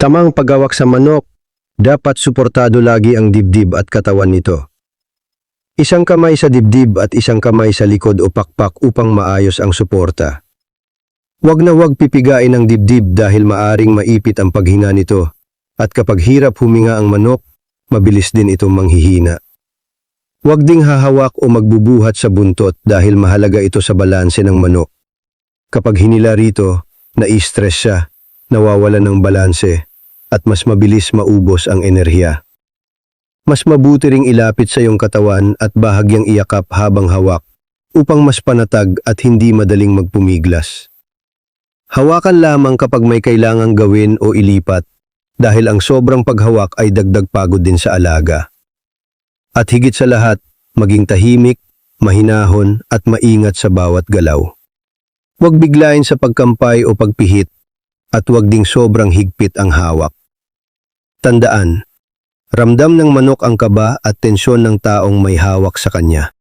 Tamang paghawak sa manok, dapat suportado lagi ang dibdib at katawan nito. Isang kamay sa dibdib at isang kamay sa likod o pakpak upang maayos ang suporta. Huwag na huwag pipigain ang dibdib dahil maaring maipit ang paghinga nito, at kapag hirap huminga ang manok, mabilis din itong manghihina. Huwag ding hahawak o magbubuhat sa buntot dahil mahalaga ito sa balanse ng manok. Kapag hinila rito, na-stress siya, nawawalan ng balanse, at mas mabilis maubos ang enerhiya. Mas mabuti ring ilapit sa iyong katawan at bahagyang iyakap habang hawak upang mas panatag at hindi madaling magpumiglas. Hawakan lamang kapag may kailangang gawin o ilipat dahil ang sobrang paghawak ay dagdag pagod din sa alaga. At higit sa lahat, maging tahimik, mahinahon at maingat sa bawat galaw. Huwag biglain sa pagkampay o pagpihit at huwag ding sobrang higpit ang hawak. Tandaan, ramdam ng manok ang kaba at tensyon ng taong may hawak sa kanya.